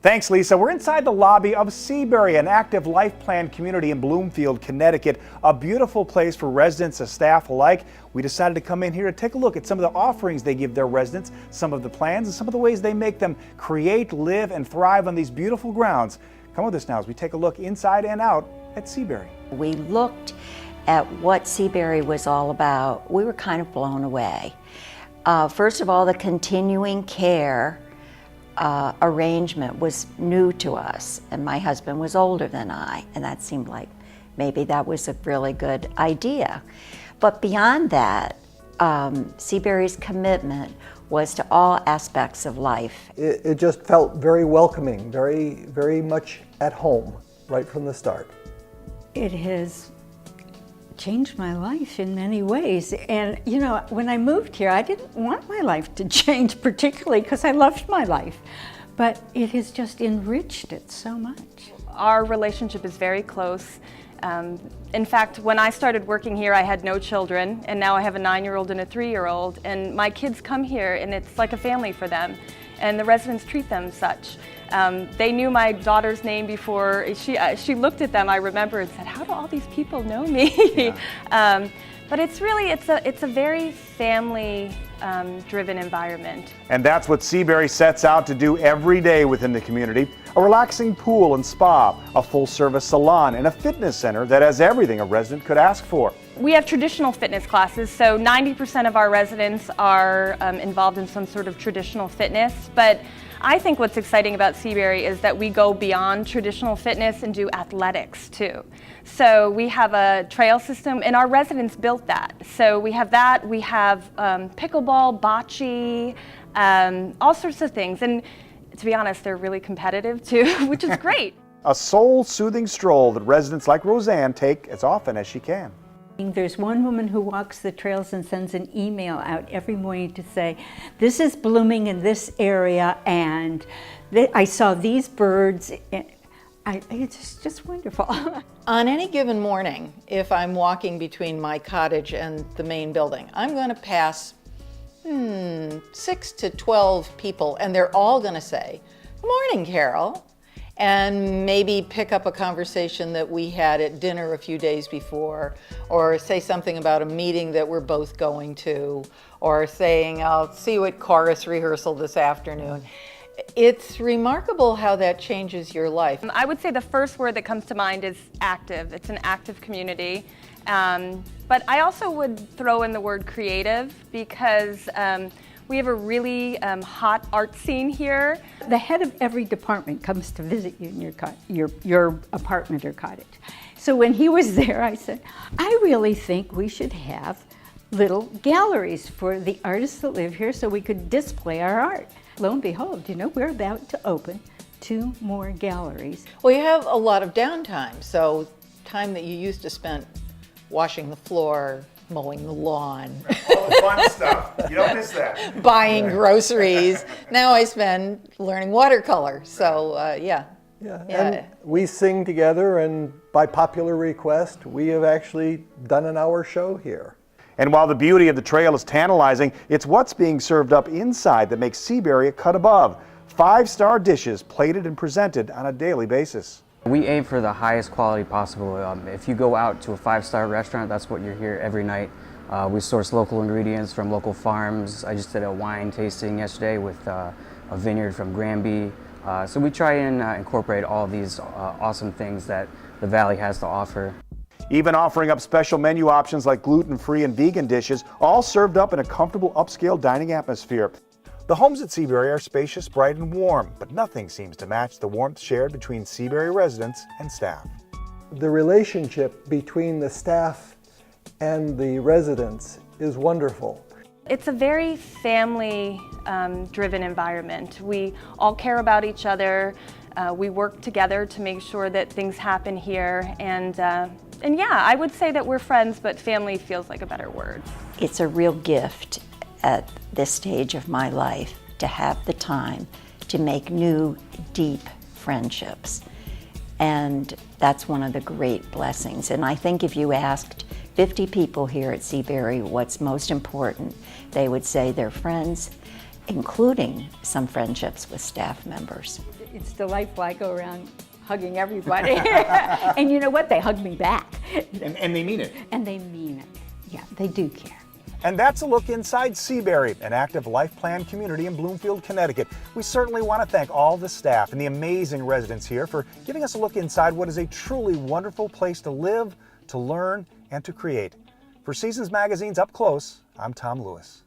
Thanks, Lisa. We're inside the lobby of Seabury, an active life plan community in Bloomfield, Connecticut. A beautiful place for residents and staff alike. We decided to come in here to take a look at some of the offerings they give their residents, some of the plans, and some of the ways they make them create, live, and thrive on these beautiful grounds. Come with us now as we take a look inside and out at Seabury. We looked at what Seabury was all about. We were kind of blown away. First of all, the continuing care arrangement was new to us, and my husband was older than I, and that seemed like maybe that was a really good idea. But beyond that, Seabury's commitment was to all aspects of life. It just felt very welcoming, very much at home right from the start. It has changed my life in many ways. And you know, when I moved here, I didn't want my life to change particularly because I loved my life, but it has just enriched it so much. Our relationship is very close. In fact, when I started working here, I had no children, and now I have a 9-year-old and a 3-year-old, and my kids come here and it's like a family for them, and the residents treat them such. They knew my daughter's name before she looked at them, I remember, and said, how do all these people know me? Yeah. But it's really, it's a very family driven environment. And that's what Seabury sets out to do every day within the community. A relaxing pool and spa, a full-service salon, and a fitness center that has everything a resident could ask for. We have traditional fitness classes, so 90% of our residents are involved in some sort of traditional fitness, but I think what's exciting about Seabury is that we go beyond traditional fitness and do athletics too. So we have a trail system, and our residents built that. So we have that, we have pickleball, bocce, all sorts of things. And to be honest, they're really competitive too, which is great. A soul-soothing stroll that residents like Roseanne take as often as she can. There's one woman who walks the trails and sends an email out every morning to say, this is blooming in this area, and I saw these birds. It's just wonderful. On any given morning, if I'm walking between my cottage and the main building, I'm going to pass 6 to 12 people, and they're all going to say, "Good morning, Carol," and maybe pick up a conversation that we had at dinner a few days before, or say something about a meeting that we're both going to, or saying, "I'll see you at chorus rehearsal this afternoon." It's remarkable how that changes your life. I would say the first word that comes to mind is active. It's an active community. But I also would throw in the word creative, because we have a really hot art scene here. The head of every department comes to visit you in your apartment or cottage. So when he was there, I said, I really think we should have little galleries for the artists that live here so we could display our art. Lo and behold, you know, we're about to open 2 more galleries. Well, you have a lot of downtime, so time that you used to spend washing the floor, mowing the lawn, All the fun stuff. You don't miss that. buying groceries. Now I spend learning watercolor. So yeah. And we sing together, and by popular request, we have actually done an hour show here. And while the beauty of the trail is tantalizing, it's what's being served up inside that makes Seabury a cut above. 5-star dishes plated and presented on a daily basis. We aim for the highest quality possible. If you go out to a 5-star restaurant, that's what you're here every night. We source local ingredients from local farms. I just did a wine tasting yesterday with a vineyard from Granby. So we try and incorporate all these awesome things that the Valley has to offer. Even offering up special menu options like gluten-free and vegan dishes, all served up in a comfortable upscale dining atmosphere. The homes at Seabury are spacious, bright, and warm, but nothing seems to match the warmth shared between Seabury residents and staff. The relationship between the staff and the residents is wonderful. It's a very family driven environment. We all care about each other. We work together to make sure that things happen here, and yeah, I would say that we're friends, but family feels like a better word. It's a real gift at this stage of my life to have the time to make new, deep friendships. And that's one of the great blessings. And I think if you asked 50 people here at Seabury what's most important, they would say their friends, including some friendships with staff members. it's delightful. I go around hugging everybody. And you know what? They hug me back. And they mean it. And they mean it. Yeah, they do care. And that's a look inside Seabury, an active life plan community in Bloomfield, Connecticut. We certainly want to thank all the staff and the amazing residents here for giving us a look inside what is a truly wonderful place to live, to learn, and to create. For Seasons Magazine's Up Close, I'm Tom Lewis.